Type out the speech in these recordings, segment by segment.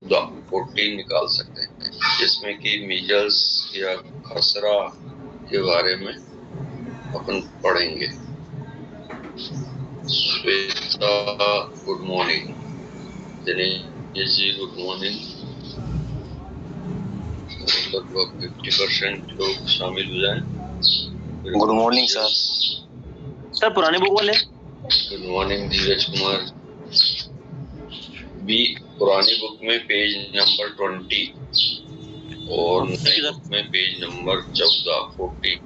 14 निकाल सकते हैं, जिसमें कि मीजल्स या खसरा के बारे में अपन पढ़ेंगे। Shweta good morning, Dinesh ji good morning. लगभग 50% लोग शामिल हो जाएं। Good morning sir. सर पुरानी बुक वाले। गुड मॉर्निंग धीरज कुमार। बी पुरानी बुक में पेज नंबर 20 और नई बुक में पेज नंबर 14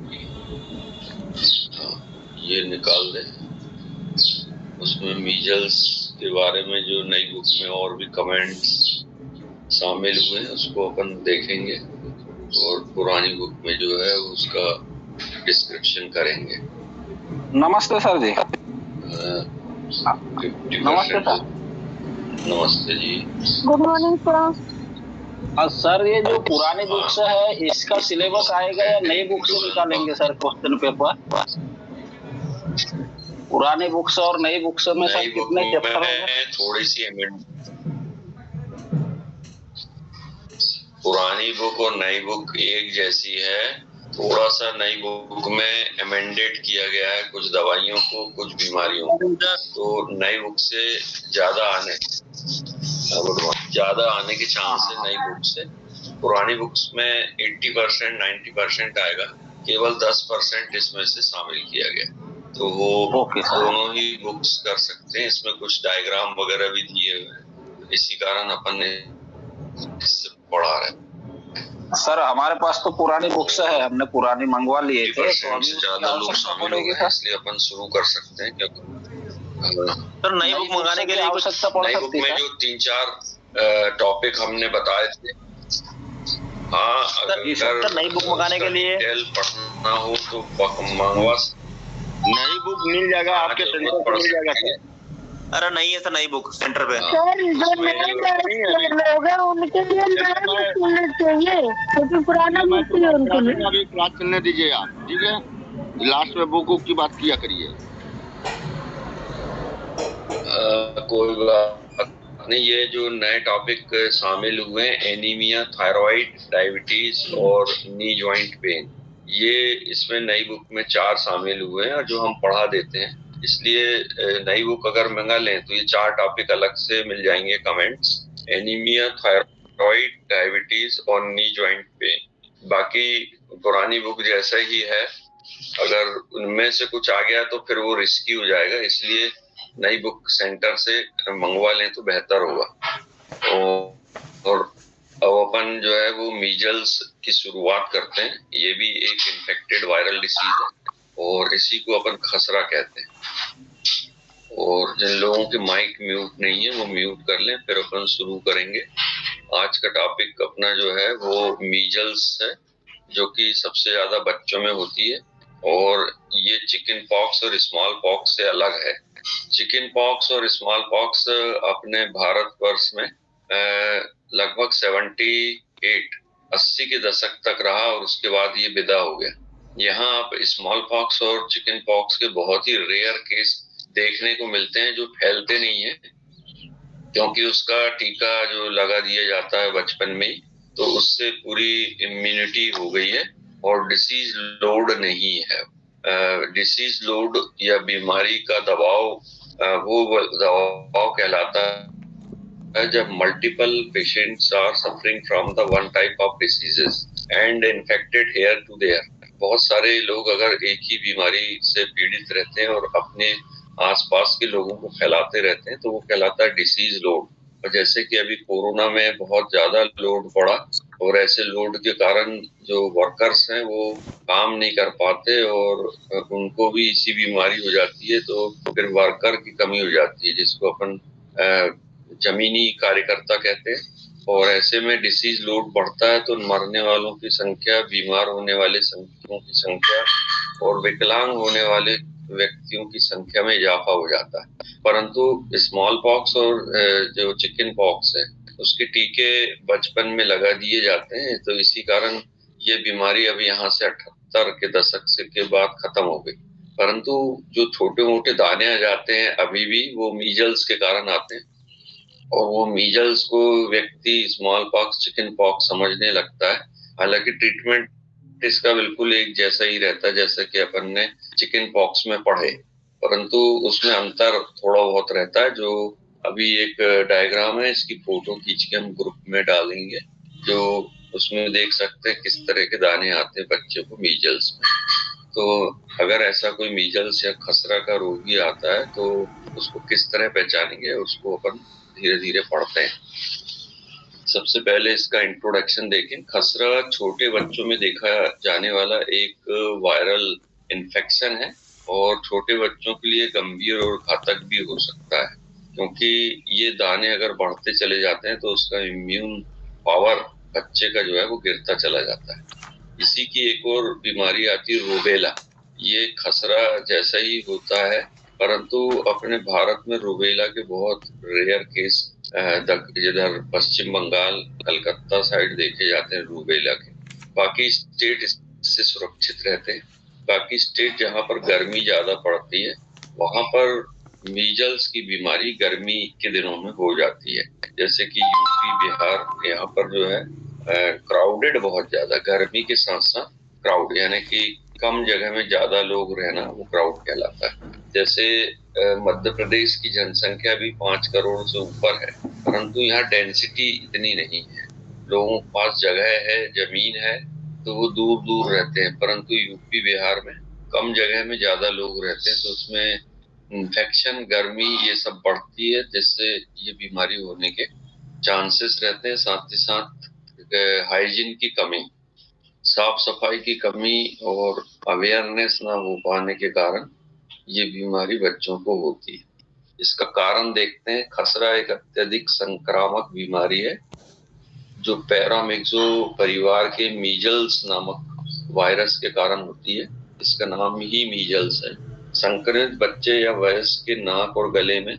हाँ, ये निकाल दे। उसमें मीजल्स के बारे में जो नई बुक में और भी कमेंट्स शामिल हुए हैं उसको अपन देखेंगे और पुरानी बुक में जो है उसका डिस्क्रिप्शन करेंगे। नमस्ते सर जी। 50% सर। नमस्ते जी। Good morning sir. सर ये जो पुरानी बुक से है इसका सिलेबस आएगा या नई बुक से निकालेंगे सर क्वेश्चन पेपर? पुरानी बुक से और नई बुक से में सर कितने चैप्टर होंगे? थोड़ी सी पुरानी बुक और नई बुक एक जैसी है, थोड़ा सा नई बुक में अमेंडेड किया गया है कुछ दवाइयों को, कुछ बीमारियों को, तो नई बुक से ज्यादा आने के चांस है नई बुक से। पुरानी बुक्स में 80% 90% आएगा, केवल 10% इसमें से शामिल किया गया, तो वो दोनों ही बुक्स कर सकते हैं। इसमें कुछ डायग्राम वगैरह भी दिए हुए हैं, इसी कारण अपन इससे पढ़ा रहे हैं। सर हमारे पास तो पुरानी बुक्स है, हमने पुरानी मंगवा लिए थे, तो अभी से ज्यादा लोग शामिल हो गए, इसलिए अपन शुरू कर सकते हैं। क्योंकि सर नई बुक मंगाने के लिए आवश्यकता पड़ सकती है। नई बुक में जो 3-4 टॉपिक हमने बताए थे, हाँ अगर नई बुक मंगाने के लिए पढ़ना हो तो मंगवा। नई बुक मिल जाएगा आपके सेंटर पर मिल जाएगा सर? अरे नहीं है सर नई बुक सेंटर पे। सर जो नए लोग हैं उनके लिए नया बुक मिलना चाहिए, क्योंकि पुराना बुक ही उनके लिए। अभी क्लास चलने दीजिए आप, ठीक है? लास्ट में बुक की बात किया करिए। कोई बात नहीं। ये जो नए टॉपिक शामिल हुए हैं, एनीमिया, थायराइड, डायबिटीज और नी जॉइंट पेन, ये इसमें नई बुक में 4 शामिल हुए हैं और जो हम पढ़ा देते हैं। इसलिए नई बुक अगर मंगा लें तो ये 4 टॉपिक अलग से मिल जाएंगे कमेंट्स, एनीमिया, थायराइड, डायबिटीज और नी जॉइंट पेन। बाकी पुरानी बुक जैसा ही है, अगर उनमें से कुछ आ गया तो फिर वो रिस्की हो जाएगा, इसलिए नई बुक सेंटर से मंगवा लें तो बेहतर होगा। और अब अपन जो है वो मीजल्स की शुरुआत करते हैं। ये भी एक इन्फेक्टेड वायरल डिसीज है और इसी को अपन खसरा कहते हैं। और जिन लोगों के माइक म्यूट नहीं है वो म्यूट कर लें, फिर अपन शुरू करेंगे। आज का टॉपिक अपना जो है वो मीजल्स है, जो कि सबसे ज्यादा बच्चों में होती है और ये चिकन पॉक्स और स्मॉल पॉक्स से अलग है। चिकन पॉक्स और स्मॉल पॉक्स अपने भारतवर्ष में लगभग 80 के दशक तक रहा और उसके बाद ये विदा हो गया। यहाँ आप स्मॉल पॉक्स और चिकन पॉक्स के बहुत ही रेयर केस देखने को मिलते हैं जो फैलते नहीं है, क्योंकि उसका टीका जो लगा दिया जाता है बचपन में, तो उससे पूरी इम्यूनिटी हो गई है और डिसीज लोड नहीं है। डिसीज लोड या बीमारी का दबाव वो दबाव कहलाता है जब multiple patients are suffering from the one type of diseases and infected here to there. बहुत सारे लोग अगर एक ही बीमारी से पीड़ित रहते हैं और अपने आसपास के लोगों को फैलाते रहते हैं तो वो कहलाता है डिसीज लोड। और जैसे कि अभी कोरोना में बहुत ज्यादा लोड पड़ा और ऐसे लोड के कारण जो वर्कर्स हैं वो काम नहीं कर पाते और उनको भी इसी बीमारी हो जाती है, तो फिर वर्कर की कमी हो जाती है, जिसको अपन जमीनी कार्यकर्ता कहते हैं। और ऐसे में डिसीज लोड बढ़ता है तो मरने वालों की संख्या, बीमार होने वाले व्यक्तियों की संख्या और विकलांग होने वाले व्यक्तियों की संख्या में इजाफा हो जाता है। परंतु स्मॉल पॉक्स और जो चिकन पॉक्स है उसके टीके बचपन में लगा दिए जाते हैं, तो इसी कारण ये बीमारी अब यहाँ से 78 के दशक से के बाद खत्म हो गई। परंतु जो छोटे मोटे दाने आ जाते हैं अभी भी वो मीजल्स के कारण आते हैं। और वो मीजल्स को व्यक्ति स्मॉल पॉक्स, चिकन पॉक्स समझने लगता है। हालांकि ट्रीटमेंट इसका बिल्कुल एक जैसा ही रहता है जैसा कि अपन ने चिकन पॉक्स में पढ़े, परंतु उसमें अंतर थोड़ा बहुत रहता है। जो अभी एक डायग्राम है, इसकी फोटो खींच के हम ग्रुप में डालेंगे, जो उसमें देख सकते हैं किस तरह के दाने आते हैं बच्चे को मीजल्स में। तो अगर ऐसा कोई मीजल्स या खसरा का रोगी आता है तो उसको किस तरह पहचानेंगे, उसको अपन धीरे धीरे पढ़ते हैं। सबसे पहले इसका इंट्रोडक्शन देखें। खसरा छोटे बच्चों में देखा जाने वाला एक वायरल इन्फेक्शन है और छोटे बच्चों के लिए गंभीर और घातक भी हो सकता है, क्योंकि ये दाने अगर बढ़ते चले जाते हैं तो उसका इम्यून पावर बच्चे का जो है वो गिरता चला जाता है। इसी की एक और बीमारी आती है रूबेला। ये खसरा जैसा ही होता है, परंतु अपने भारत में रूबेला के बहुत रेयर केस इधर पश्चिम बंगाल, कलकत्ता साइड देखे जाते हैं रूबेला के। बाकी स्टेट इससे सुरक्षित रहते हैं। बाकी स्टेट जहाँ पर गर्मी ज्यादा पड़ती है वहां पर मीजल्स की बीमारी गर्मी के दिनों में हो जाती है। जैसे कि यूपी, बिहार, यहाँ पर जो है क्राउडेड बहुत ज्यादा, गर्मी के साथ साथ क्राउड, यानी कि कम जगह में ज्यादा लोग रहना, वो क्राउड कहलाता है। जैसे मध्य प्रदेश की जनसंख्या भी 5 करोड़ से ऊपर है, परंतु यहाँ डेंसिटी इतनी नहीं है। लोगों के पास जगह है, जमीन है, तो वो दूर दूर रहते हैं। परंतु यूपी, बिहार में कम जगह में ज्यादा लोग रहते हैं, तो उसमें इन्फेक्शन, गर्मी ये सब बढ़ती है, जिससे ये बीमारी होने के चांसेस रहते हैं। साथ ही साथ हाइजीन की कमी, साफ सफाई की कमी और अवेयरनेस ना हो पाने के कारण ये बीमारी बच्चों को होती है। इसका कारण देखते हैं। खसरा एक अत्यधिक संक्रामक बीमारी है जो पैरामिक्सो परिवार के मीजल्स नामक वायरस के कारण होती है। इसका नाम ही मीजल्स है। संक्रमित बच्चे या वयस्क के नाक और गले में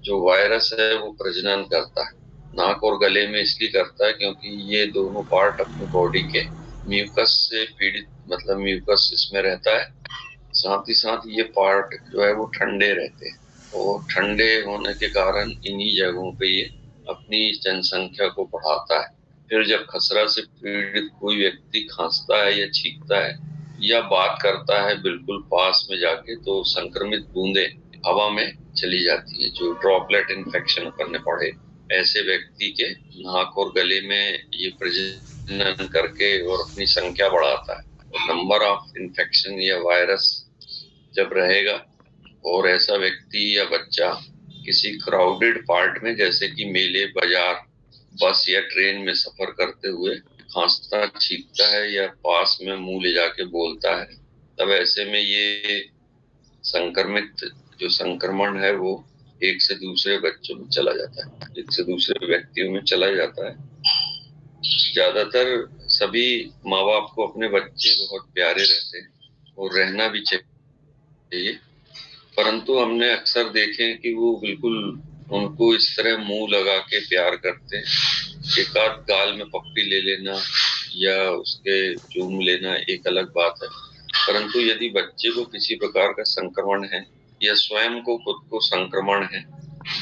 जो वायरस है वो प्रजनन करता है। नाक और गले में इसलिए करता है क्योंकि ये दोनों पार्ट अपनी बॉडी के म्यूकस से पीड़ित, मतलब म्यूकस इसमें रहता है। साथ ही साथ ये पार्ट जो है वो ठंडे रहते हैं और ठंडे होने के कारण इन्हीं जगहों पे ये अपनी जनसंख्या को बढ़ाता है। फिर जब खसरा से पीड़ित कोई व्यक्ति खांसता है या छींकता है या बात करता है बिल्कुल पास में जाके, तो संक्रमित बूंदें हवा में चली जाती है, जो ड्रॉपलेट इन्फेक्शन करने पड़े। ऐसे व्यक्ति के नाक और गले में ये प्रजनन करके और अपनी संख्या बढ़ाता है। नंबर ऑफ इन्फेक्शन या वायरस जब रहेगा और ऐसा व्यक्ति या बच्चा किसी क्राउडेड पार्ट में, जैसे कि मेले, बाजार, बस या ट्रेन में सफर करते हुए खांसता, छींकता है या पास में मुंह ले जाके बोलता है, तब ऐसे में ये संक्रमित जो संक्रमण है वो एक से दूसरे बच्चों में चला जाता है, एक से दूसरे व्यक्तियों में चला जाता है। ज्यादातर सभी माँ बाप को अपने बच्चे बहुत प्यारे रहते हैं और रहना भी चाहिए, परंतु हमने अक्सर देखे कि वो बिल्कुल उनको इस तरह मुंह लगा के प्यार करते हैं। एक आध गाल में पप्पी ले लेना या उसके चूम लेना एक अलग बात है, परंतु यदि बच्चे को किसी प्रकार का संक्रमण है या स्वयं को खुद को संक्रमण है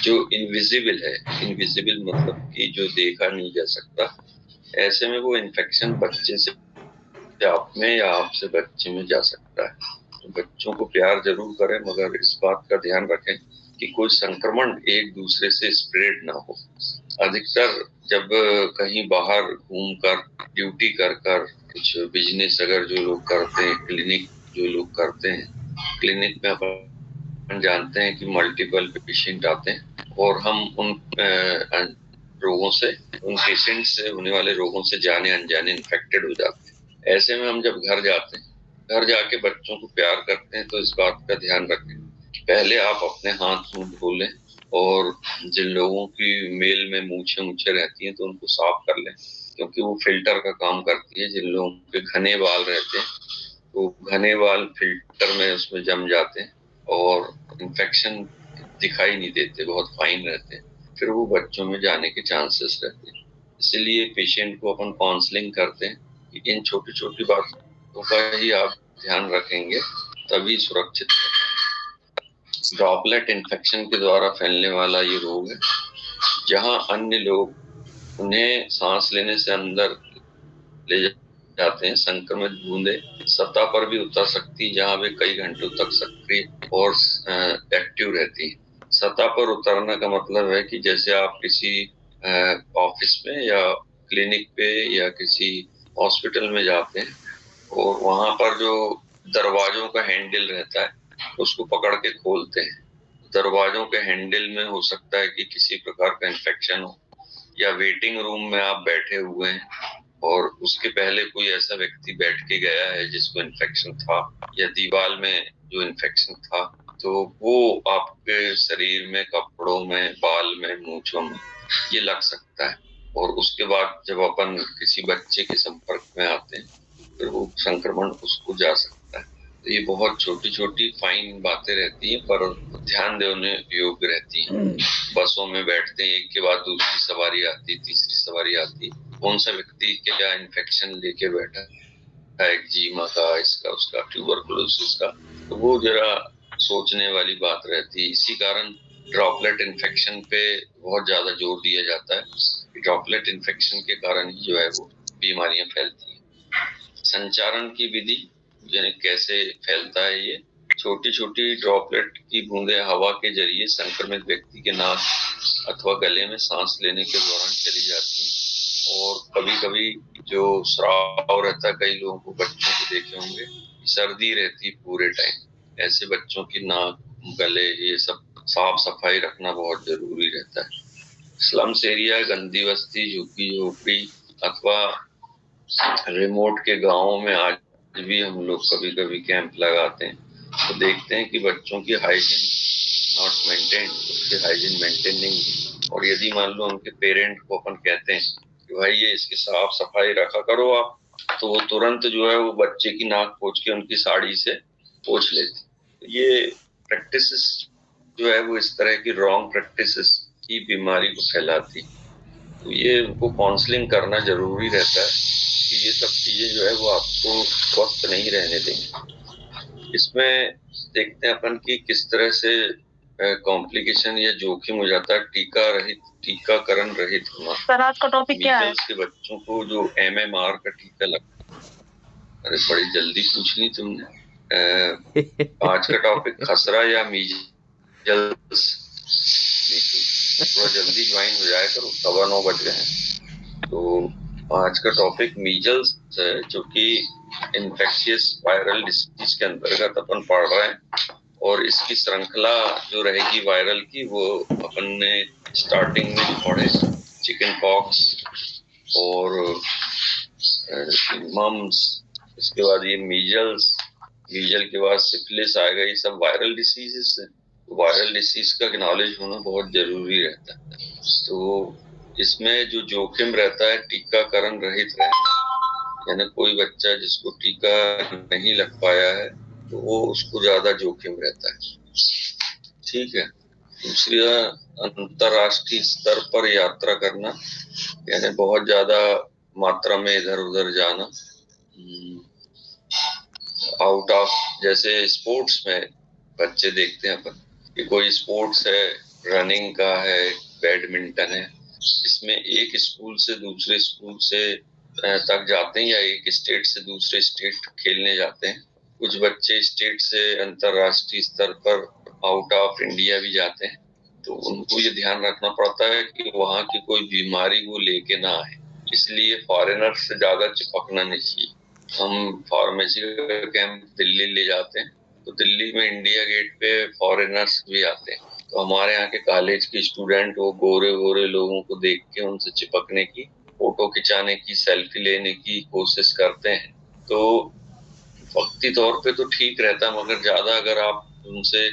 जो इनविजिबल है, इनविजिबल मतलब कि जो देखा नहीं जा सकता, ऐसे में वो इन्फेक्शन बच्चे से आप में या आपसे बच्चे में जा सकता है। तो बच्चों को प्यार जरूर करें, मगर इस बात का ध्यान रखें कि कोई संक्रमण एक दूसरे से स्प्रेड ना हो। अधिकतर जब कहीं बाहर घूमकर, ड्यूटी कर कर, कुछ बिजनेस अगर जो लोग करते हैं, क्लिनिक जो लोग करते हैं, क्लिनिक में अपन जानते हैं कि मल्टीपल पेशेंट आते हैं और हम उन रोगों से, उन पेशेंट से होने वाले रोगों से जाने अनजाने इन्फेक्टेड हो जाते हैं। ऐसे में हम जब घर जाते हैं, घर जाके बच्चों को प्यार करते हैं, तो इस बात का ध्यान रखें पहले आप अपने हाथ मुंह धो लें और जिन लोगों की मेल में मूछें रहती हैं तो उनको साफ कर लें, क्योंकि वो फिल्टर का काम करती है। जिन लोगों के घने बाल रहते हैं तो घने बाल फिल्टर में उसमें जम जाते हैं और इन्फेक्शन दिखाई नहीं देते, बहुत फाइन रहते हैं, फिर वो बच्चों में जाने के चांसेस रहते हैं। इसलिए पेशेंट को अपन काउंसलिंग करते हैं कि इन छोटी छोटी बातों का ही आप ध्यान रखेंगे तभी सुरक्षित है। ड्रॉपलेट इन्फेक्शन के द्वारा फैलने वाला ये रोग है जहां अन्य लोग उन्हें सांस लेने से अंदर ले जाते हैं। संक्रमित बूंदें सतह पर भी उतर सकती, जहां वे कई घंटों तक सक्रिय और एक्टिव रहती हैं। सतह पर उतरने का मतलब है कि जैसे आप किसी ऑफिस में या क्लिनिक पे या किसी हॉस्पिटल में जाते हैं और वहां पर जो दरवाजों का हैंडल रहता है उसको पकड़ के खोलते हैं। दरवाजों के हैंडल में हो सकता है कि किसी प्रकार का इन्फेक्शन हो, या वेटिंग रूम में आप बैठे हुए हैं और उसके पहले कोई ऐसा व्यक्ति बैठ के गया है जिसको इन्फेक्शन था, या दीवार में जो इन्फेक्शन था, तो वो आपके शरीर में, कपड़ों में, बाल में, मूंछों में ये लग सकता है। और उसके बाद जब अपन किसी बच्चे के संपर्क में आते हैं फिर वो संक्रमण उसको जा सकता है। तो ये बहुत छोटी छोटी फाइन बातें रहती हैं पर ध्यान देने योग्य रहती हैं। बसों में बैठते हैं, एक के बाद दूसरी सवारी आती, तीसरी सवारी आती, कौन सा व्यक्ति क्या इन्फेक्शन लेके बैठा है, एक्जिमा का, इसका उसका, ट्यूबरकुलोसिस का, तो वो जरा सोचने वाली बात रहती है। इसी कारण ड्रॉपलेट इन्फेक्शन पे बहुत ज्यादा जोर दिया जाता है। ड्रॉपलेट इन्फेक्शन के कारण ही जो है वो बीमारियां फैलती हैं। संचारण की विधि यानी कैसे फैलता है ये, छोटी छोटी ड्रॉपलेट की बूंदें हवा के जरिए संक्रमित व्यक्ति के नाक अथवा गले में सांस लेने के दौरान चली जाती है। और कभी कभी जो स्राव रहता है, कई लोगों को, बच्चों को देखे होंगे, सर्दी रहती पूरे टाइम, ऐसे बच्चों की नाक, गले, ये सब साफ सफाई रखना बहुत जरूरी रहता है। स्लम्स एरिया, गंदी बस्ती, झुग्गी झोपड़ी अथवा रिमोट के गांवों में आज भी हम लोग कभी कभी कैंप लगाते हैं तो देखते हैं कि बच्चों की हाइजीन नॉट मेंटेन, उसके हाइजीन मेंटेन नहीं। और यदि मान लो उनके पेरेंट को अपन कहते हैं कि भाई ये इसकी साफ सफाई रखा करो आप, तो वो तुरंत जो है वो बच्चे की नाक पोंछ के उनकी साड़ी से पोंछ लेती। ये प्रैक्टिस जो है वो इस तरह की रॉन्ग प्रैक्टिस की बीमारी को फैलाती। तो ये उनको काउंसलिंग करना जरूरी रहता है कि ये सब चीजें जो है वो आपको स्वस्थ नहीं रहने देंगे। इसमें देखते हैं अपन की किस तरह से कॉम्प्लिकेशन या जोखिम हो जाता है टीकाकरण रहित होना। सर आज का टॉपिक क्या है? मीजल्स के बच्चों को जो MMR का टीका लगता है, अरे बड़ी जल्दी पूछनी तुमने। आज का टॉपिक खसरा या मीजल्स। थोड़ा जल्दी ज्वाइन हो जाए करो, 9:15 बज गए हैं। तो आज का टॉपिक मीजल्स है, जो कि इन्फेक्शियस वायरल डिसीज के अंतर्गत अपन पढ़ रहे हैं। और इसकी श्रृंखला जो रहेगी वायरल की, वो अपन ने स्टार्टिंग में पढ़े, चिकन पॉक्स और मम्स, इसके बाद ये मीजल्स, मीजल के बाद सिफिलिस आ गई, सब वायरल डिसीजेस है। वायरल डिसीज का नॉलेज होना बहुत जरूरी रहता है। तो इसमें जो जोखिम रहता है टीकाकरण रहित रहना, यानी कोई बच्चा जिसको टीका नहीं लग पाया है तो वो उसको ज्यादा जोखिम रहता है। ठीक है। दूसरी, अंतरराष्ट्रीय स्तर पर यात्रा करना, यानी बहुत ज्यादा मात्रा में इधर उधर जाना, आउट ऑफ, जैसे स्पोर्ट्स में बच्चे देखते हैं अपन कि कोई स्पोर्ट्स है, रनिंग का है, बैडमिंटन है, इसमें एक स्कूल से दूसरे स्कूल से तक जाते हैं या एक स्टेट से दूसरे स्टेट खेलने जाते हैं। कुछ बच्चे स्टेट से अंतरराष्ट्रीय स्तर पर आउट ऑफ इंडिया भी जाते हैं। तो उनको ये ध्यान रखना पड़ता है कि वहाँ की कोई बीमारी वो लेके ना आए, इसलिए फॉरेनर से ज्यादा चिपकना नहीं चाहिए। हम फार्मेसी का कैंप दिल्ली ले जाते हैं तो दिल्ली में इंडिया गेट पे फॉरेनर्स भी आते हैं, तो हमारे यहाँ के कॉलेज के स्टूडेंट वो गोरे गोरे लोगों को देख के उनसे चिपकने की, फोटो खिंचाने की, सेल्फी लेने की कोशिश करते हैं। तो वक्ती तौर पे तो ठीक रहता है, मगर ज्यादा अगर आप उनसे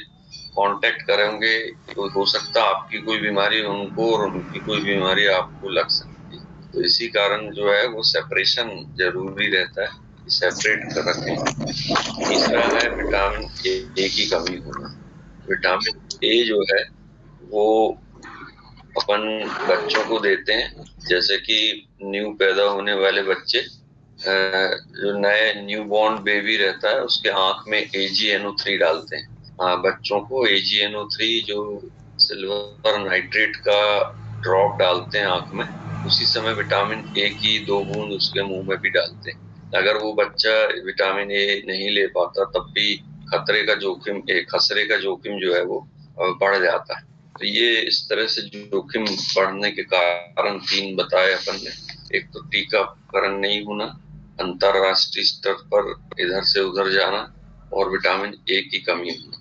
कांटेक्ट करेंगे तो हो सकता है आपकी कोई बीमारी उनको और उनकी कोई बीमारी आपको लग सकती है। तो इसी कारण जो है वो सेपरेशन जरूरी रहता है, सेपरेट कर रखें। तीसरा है विटामिन ए की कमी होना। विटामिन ए जो है वो अपन बच्चों को देते हैं, जैसे कि न्यू पैदा होने वाले बच्चे, जो नए न्यू बॉर्न बेबी रहता है उसके आंख में AgNO3 डालते हैं। बच्चों को AgNO3 जो सिल्वर नाइट्रेट का ड्रॉप डालते हैं आंख में, उसी समय विटामिन ए की 2 बूंद उसके मुंह में भी डालते हैं। अगर वो बच्चा विटामिन ए नहीं ले पाता तब भी खसरे का जोखिम जो है वो बढ़ जाता है। तो ये इस तरह से जोखिम बढ़ने के कारण 3 बताए अपन ने। एक तो टीकाकरण नहीं होना, अंतरराष्ट्रीय स्तर पर इधर से उधर जाना और विटामिन ए की कमी होना।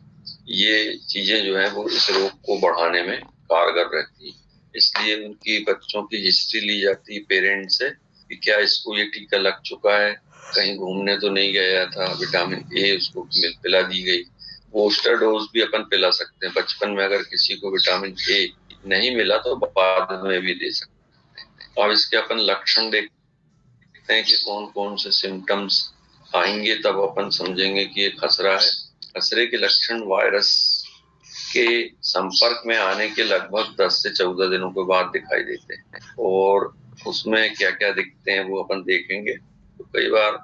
ये चीजें जो है वो इस रोग को बढ़ाने में कारगर रहती है। इसलिए उनकी बच्चों की हिस्ट्री ली जाती है पेरेंट्स से कि क्या इसको ये टीका लग चुका है, कहीं घूमने तो नहीं गया था, विटामिन ए उसको पिला दी गई। बूस्टर डोज भी अपन पिला सकते हैं बचपन में, अगर किसी को विटामिन ए नहीं मिला तो बाद में भी दे सकते हैं। अब इसके अपन लक्षण देखते हैं कि कौन कौन से सिम्टम्स आएंगे, तब अपन समझेंगे कि ये खसरा है। खसरे के लक्षण वायरस के संपर्क में आने के लगभग 10 से 14 दिनों के बाद दिखाई देते हैं, और उसमें क्या क्या दिखते हैं वो अपन देखेंगे। तो कई बार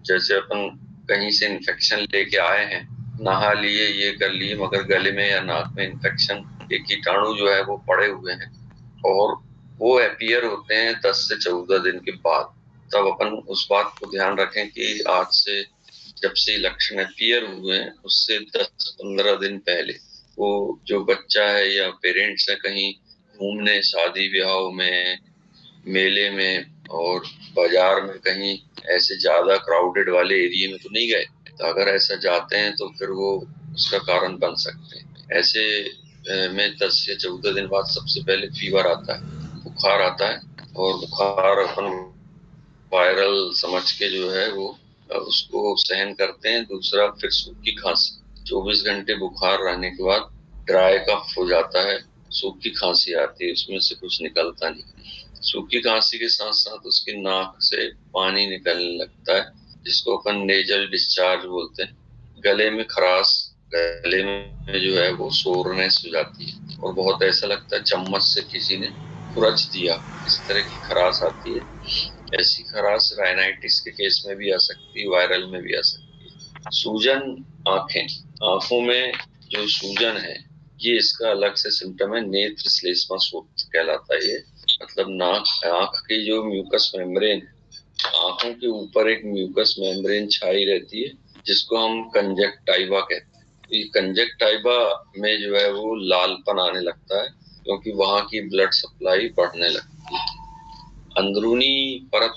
जैसे अपन कहीं से इन्फेक्शन लेके आए हैं, नहा लिए, ये कर लिए, मगर गले में या नाक में इन्फेक्शन के कीटाणु जो है वो पड़े हुए हैं और वो अपीयर होते हैं 10 से 14 दिन के बाद। तब अपन उस बात को ध्यान रखें कि आज से जब से लक्षण अपीयर हुए हैं उससे 10-15 दिन पहले वो जो बच्चा है या पेरेंट्स है कहीं घूमने, शादी ब्याह में, मेले में और बाजार में कहीं ऐसे ज्यादा क्राउडेड वाले एरिया में तो नहीं गए। तो अगर ऐसा जाते हैं तो फिर वो उसका कारण बन सकते हैं। ऐसे में 10 या 14 दिन बाद सबसे पहले फीवर आता है, बुखार आता है, और बुखार अपन वायरल समझ के जो है वो उसको सहन करते हैं। दूसरा फिर सूखी खांसी, 24 घंटे बुखार रहने के बाद ड्राई कफ हो जाता है, सूखी खांसी आती है, उसमें से कुछ निकलता नहीं। सूखी खांसी के साथ साथ उसकी नाक से पानी निकलने लगता है, जिसको अपन नेजल डिस्चार्ज बोलते हैं। गले में खराश, गले में जो है वो सोरनेस हो जाती है और बहुत ऐसा लगता है चम्मच से किसी ने खुरच दिया, इस तरह की खराश आती है। ऐसी खराश राइनाइटिस के केस में भी आ सकती है, वायरल में भी आ सकती है। सूजन आंखों में जो सूजन है ये इसका अलग से सिम्टम है, नेत्र श्लेष्मा शोथ कहलाता है ये। मतलब आंख की जो म्यूकस मेम्ब्रेन है, आंखों के ऊपर एक म्यूकस मेम्ब्रेन छाई रहती है जिसको हम कंजक्टाइवा कहते हैं। ये कंजक्टाइवा में जो है वो लालपन आने लगता है क्योंकि वहां की ब्लड सप्लाई बढ़ने लगती है। अंदरूनी परत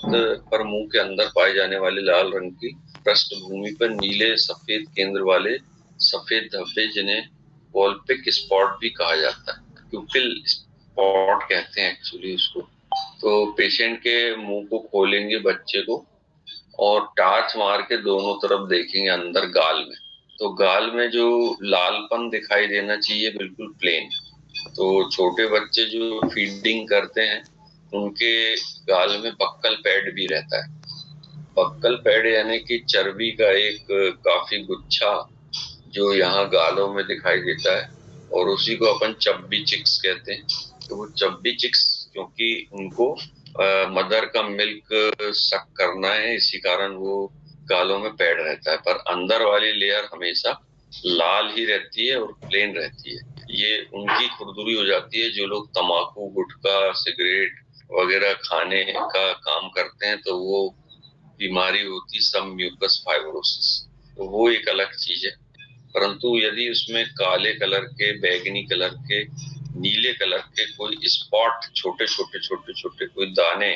पर मुंह के अंदर पाए जाने वाले लाल रंग की पृष्ठभूमि पर नीले सफेद केंद्र वाले सफेद धब्बे, जिन्हें वॉल्पिक स्पॉट भी कहा जाता है, प्यूपिल स्पॉट कहते हैं एक्चुअली उसको। तो पेशेंट के मुंह को खोलेंगे बच्चे को और टार्च मार के दोनों तरफ देखेंगे अंदर गाल में, तो गाल में जो लालपन दिखाई देना चाहिए बिल्कुल प्लेन। तो छोटे बच्चे जो फीडिंग करते हैं उनके गाल में बक्कल पैड भी रहता है। बक्कल पैड यानी कि चर्बी का एक काफी गुच्छा जो यहाँ गालों में दिखाई देता है, और उसी को अपन चब्बी चिक्स कहते हैं। तो वो चब्बी चिक्स क्योंकि उनको मदर का मिल्क सक करना है, इसी कारण वो गालों में पैड रहता है, पर अंदर वाली लेयर हमेशा लाल ही रहती है और प्लेन रहती है। ये उनकी खुरदुरी हो जाती है जो लोग तम्बाकू, गुटखा, सिगरेट वगैरह खाने का काम करते हैं, तो वो बीमारी होती सब म्यूकस फाइब्रोसिस, तो वो एक अलग चीज है। परंतु यदि उसमें काले कलर के, बैगनी कलर के, नीले कलर के कोई स्पॉट, छोटे छोटे कोई दाने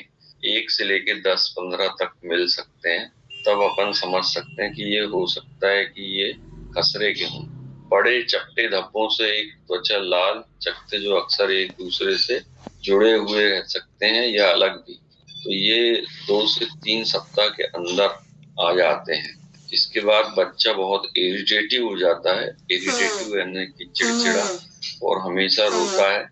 1 से लेके 10-15 तक मिल सकते हैं, तब अपन समझ सकते हैं कि ये हो सकता है कि ये खसरे के हों। बड़े चपटे धब्बों से एक त्वचा लाल चकते जो अक्सर एक दूसरे से जुड़े हुए रह सकते हैं या अलग भी, तो ये 2 से 3 सप्ताह के अंदर आ जाते हैं। इसके बाद बच्चा बहुत इरिटेटिव हो जाता है, इरिटेटिव यानी कि चिड़चिड़ा, और हमेशा रोता है।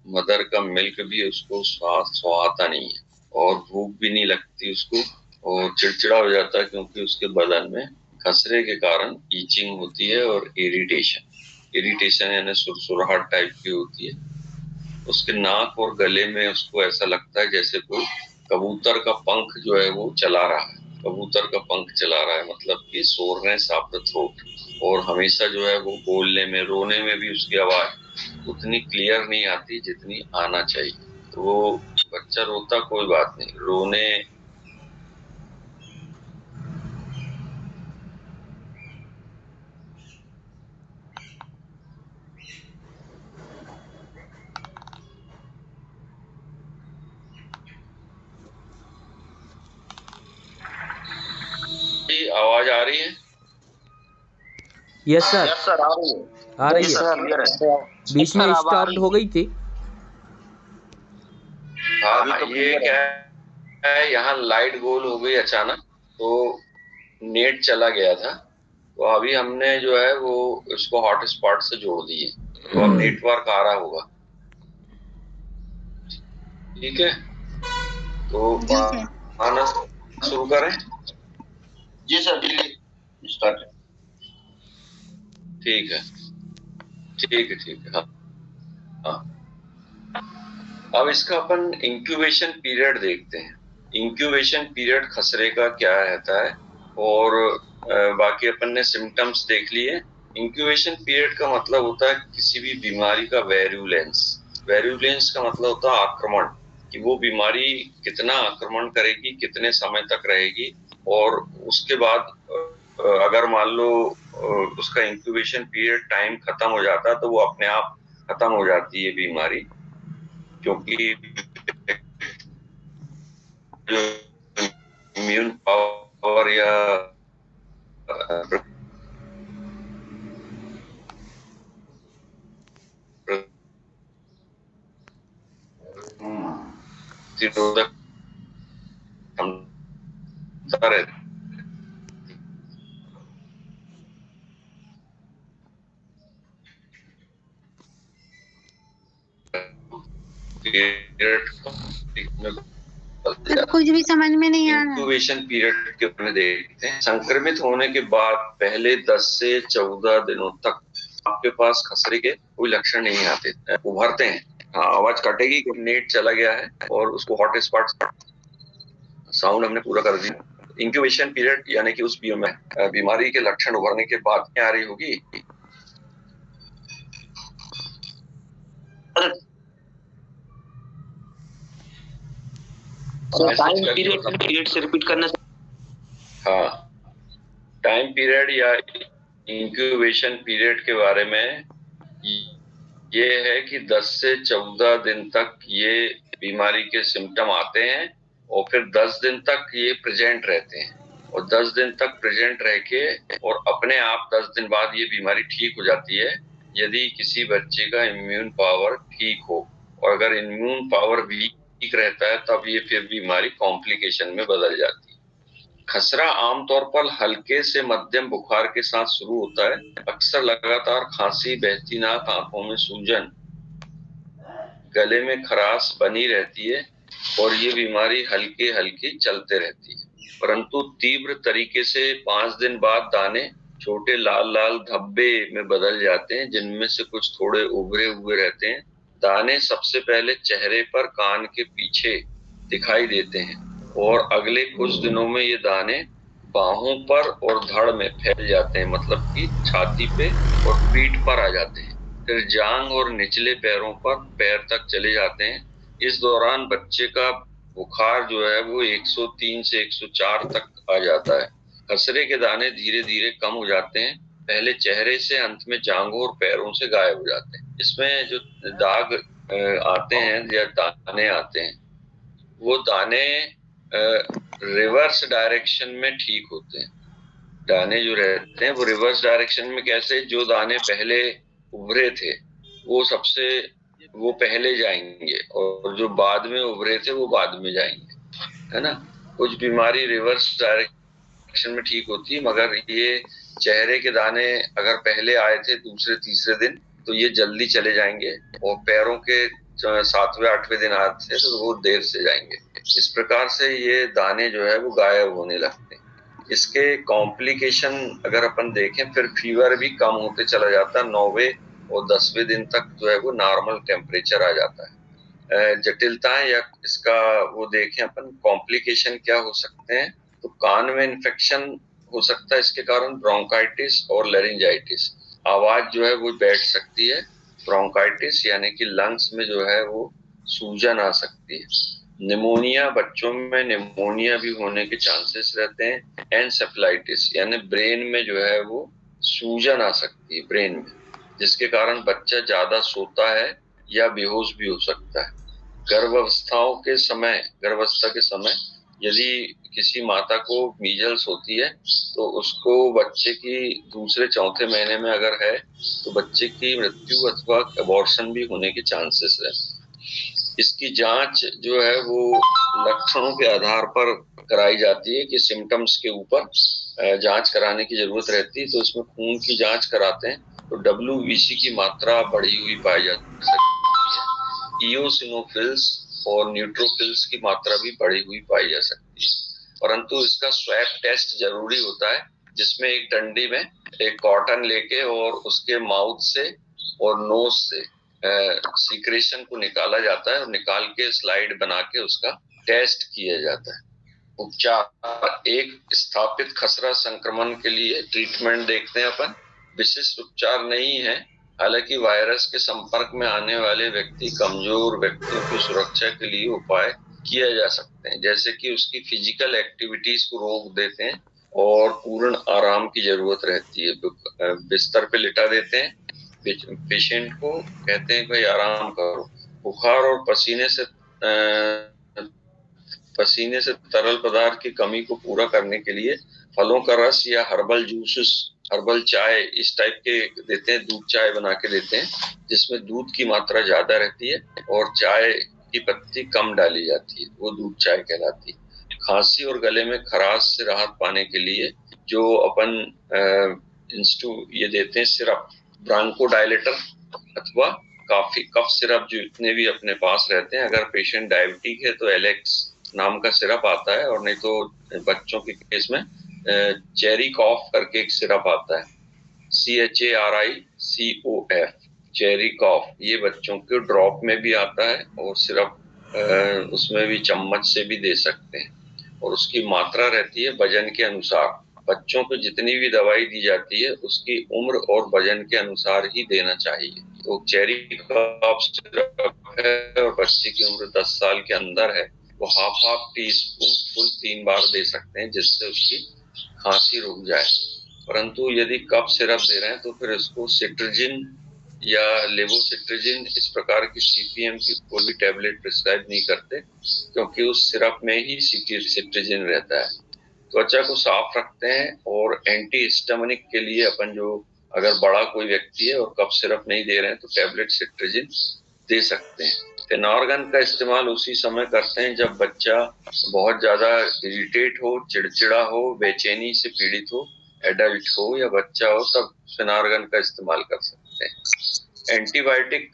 मदर का मिल्क भी उसको स्वाद नहीं है और भूख भी नहीं लगती उसको, और चिड़चिड़ा हो जाता है क्योंकि उसके बदन में खसरे के कारण ईचिंग होती है और इरिटेशन यानी सुरसुराहट टाइप की होती है। उसके नाक और गले में उसको ऐसा लगता है जैसे कोई कबूतर का पंख जो है वो चला रहा है, कबूतर का पंख चला रहा है, मतलब कि सोरनेस ऑफ द थ्रोट। और हमेशा जो है वो बोलने में, रोने में भी उसकी आवाज उतनी क्लियर नहीं आती जितनी आना चाहिए। तो वो बच्चा रोता कोई बात नहीं, रोने की आवाज आ रही है? यस सर, यस सर, आ रही है। बीच में स्टॉप हो गई थी। हाँ, ये क्या है, यहाँ लाइट गोल हो गई अचानक, तो नेट चला गया था। तो अभी हमने जो है वो इसको हॉटस्पॉट से जोड़ दिए, तो अब नेटवर्क आ रहा होगा। ठीक है, तो आना शुरू करें। जी सर, स्टार्ट। ठीक है, ठीक है, ठीक है। हाँ हाँ, अब इसका अपन इंक्यूबेशन पीरियड देखते हैं। इंक्यूबेशन पीरियड खसरे का क्या रहता है, और बाकी अपन ने सिम्टम्स देख लिए। इंक्यूबेशन पीरियड का मतलब होता है किसी भी बीमारी का वेरुलेंस। वेरुलेंस का मतलब होता है आक्रमण, कि वो बीमारी कितना आक्रमण करेगी, कितने समय तक रहेगी, और उसके बाद अगर मान लो उसका इंक्यूबेशन पीरियड टाइम खत्म हो जाता है तो वो अपने आप खत्म हो जाती है बीमारी, क्योंकि जो इम्यून पावर या प्रतिरोधक क्षमता रहती कुछ भी समझ में नहीं आ रहा। इंक्यूबेशन पीरियड के बारे में देखते हैं। संक्रमित होने के बाद पहले 10 से 14 दिनों तक आपके पास खसरे के कोई लक्षण नहीं आते, उभरते हैं। हाँ, आवाज कटेगी कि नेट चला गया है, और उसको हॉटस्पॉट साउंड हमने पूरा कर दिया। इंक्यूबेशन पीरियड यानी कि उस बीमारी के लक्षण उभरने के बाद क्या आ रही होगी। टाइम पीरियड से रिपीट करने से। हाँ, टाइम पीरियड या इंक्यूबेशन पीरियड के बारे में ये है कि 10 से 14 दिन तक ये बीमारी के सिम्टम आते हैं, और फिर 10 दिन तक ये प्रेजेंट रहते हैं, और 10 दिन तक प्रेजेंट रह के और अपने आप 10 दिन बाद ये बीमारी ठीक हो जाती है, यदि किसी बच्चे का इम्यून पावर ठीक हो। और अगर इम्यून पावर वीक रहता है तब ये फिर बीमारी कॉम्प्लिकेशन में बदल जाती है। खसरा आमतौर पर हल्के से मध्यम बुखार के साथ शुरू होता है। अक्सर लगातार खांसी, बहती नाक, आंखों में सूजन, गले में खराश बनी रहती है, और ये बीमारी हल्की हल्की चलते रहती है। परंतु तीव्र तरीके से 5 दिन बाद दाने छोटे लाल लाल धब्बे में बदल जाते हैं, जिनमें से कुछ थोड़े उभरे हुए रहते हैं। दाने सबसे पहले चेहरे पर कान के पीछे दिखाई देते हैं, और अगले कुछ दिनों में ये दाने बाहों पर और धड़ में फैल जाते हैं, मतलब कि छाती पे और पीठ पर आ जाते हैं। फिर जांग और निचले पैरों पर पैर तक चले जाते हैं। इस दौरान बच्चे का बुखार जो है वो 103 से 104 तक आ जाता है। खसरे के दाने धीरे धीरे कम हो जाते हैं, पहले चेहरे से, अंत में जांघों और पैरों से गायब हो जाते हैं। इसमें जो दाग आते हैं या दाने आते हैं, वो दाने रिवर्स डायरेक्शन में ठीक होते हैं। दाने जो रहते हैं वो रिवर्स डायरेक्शन में कैसे, जो दाने पहले उभरे थे वो पहले जाएंगे, और जो बाद में उभरे थे वो बाद में जाएंगे, है ना। कुछ बीमारी रिवर्स डायरेक्शन में ठीक होती है, मगर ये चेहरे के दाने अगर पहले आए थे दूसरे तीसरे दिन तो ये जल्दी चले जाएंगे, और पैरों के 7वें 8वें दिन आए थे तो वो देर से जाएंगे। इस प्रकार से ये दाने जो है वो गायब होने लगते हैं। इसके कॉम्प्लिकेशन अगर अपन देखें, फिर फीवर भी कम होते चला जाता है। 9वें और 10वें दिन तक जो है वो नॉर्मल टेम्परेचर आ जाता है। जटिलताएं या इसका वो देखें अपन, कॉम्प्लिकेशन क्या हो सकते हैं, तो कान में इन्फेक्शन हो सकता है इसके कारण, ब्रोंकाइटिस और लैरिंजाइटिस, आवाज जो है वो बैठ सकती है, ब्रोंकाइटिस यानी कि लंग्स में जो है वो सूजन आ सकती है। निमोनिया, बच्चों में निमोनिया भी होने के चांसेस रहते हैं। एनसेफेलाइटिस यानी ब्रेन में जो है वो सूजन आ सकती है ब्रेन में, जिसके कारण बच्चा ज्यादा सोता है या बेहोश भी हो सकता है। गर्भावस्था के समय यदि किसी माता को मीजल्स होती है तो उसको बच्चे की दूसरे चौथे महीने में अगर है तो बच्चे की मृत्यु अथवा अबॉर्शन भी होने के चांसेस है। इसकी जांच जो है वो लक्षणों के आधार पर कराई जाती है कि सिम्टम्स के ऊपर जांच कराने की जरूरत रहती है। तो इसमें खून की जांच कराते हैं तो WBC की मात्रा बढ़ी हुई पाई जा सकती है। इओसिनोफिल्स और न्यूट्रोफिल्स की मात्रा भी बढ़ी हुई पाई जा सकती है। परंतु इसका स्वैब टेस्ट जरूरी होता है, जिसमें एक डंडी में एक कॉटन लेके और उसके माउथ से और नोज से सीक्रेशन को निकाला जाता है और निकाल के स्लाइड बना के उसका टेस्ट किया जाता है। उपचार, एक स्थापित खसरा संक्रमण के लिए ट्रीटमेंट देखते हैं अपन। विशिष्ट उपचार नहीं है, हालांकि वायरस के संपर्क में आने वाले व्यक्ति, कमजोर व्यक्तियों की सुरक्षा के लिए उपाय किया जा सकते हैं, जैसे कि उसकी फिजिकल एक्टिविटीज को रोक देते हैं और पूर्ण आराम की जरूरत रहती है। बिस्तर पे लिटा देते हैं पेशेंट को, कहते हैं भाई आराम करो। बुखार और पसीने से तरल पदार्थ की कमी को पूरा करने के लिए फलों का रस या हर्बल जूसेस, हर्बल चाय इस टाइप के देते हैं। दूध चाय बना के देते हैं जिसमें दूध की मात्रा ज्यादा रहती है और चाय की पत्ती कम डाली जाती है, वो दूध चाय कहलाती है। खांसी और गले में खराश से राहत पाने के लिए जो अपन ये देते हैं सिरप, ब्रांकोडायलेटर अथवा काफी कफ सिरप, जो इतने भी अपने पास रहते हैं। अगर पेशेंट डायबिटिक है तो एलेक्स नाम का सिरप आता है, और नहीं तो बच्चों के केस में चेरी कॉफ करके एक सिरप आता है, CHARICOF, चेरी कॉफ। ये बच्चों के ड्रॉप में भी आता है और सिरप उसमें भी चम्मच से भी दे सकते हैं, और उसकी मात्रा रहती है वजन के अनुसार। बच्चों को जितनी भी दवाई दी जाती है उसकी उम्र और वजन के अनुसार ही देना चाहिए। तो चेरी कॉफ सिरप है और बच्चे की उम्र 10 साल के अंदर है, वो हाफ टी स्पून फुल 3 बार दे सकते हैं, जिससे उसकी खांसी रुक जाए। परंतु यदि कफ सिरप दे रहे हैं तो फिर इसको सिट्रजिन या लेवोसिट्रजिन इस प्रकार की CPM की कोई भी टैबलेट प्रिस्क्राइब नहीं करते, क्योंकि उस सिरप में ही सिट्रजिन रहता है। त्वचा को साफ रखते हैं, और एंटी हिस्टामिनिक के लिए अपन जो, अगर बड़ा कोई व्यक्ति है और कफ सिरप नहीं दे रहे हैं तो टैबलेट सिट्रजिन दे सकते हैं। फेनॉर्गन का इस्तेमाल उसी समय करते हैं जब बच्चा बहुत ज्यादा इरिटेट हो, चिड़चिड़ा हो, बेचैनी से पीड़ित हो, एडल्ट हो या बच्चा हो, तब फेनॉर्गन का इस्तेमाल कर सकते हैं। एंटीबायोटिक,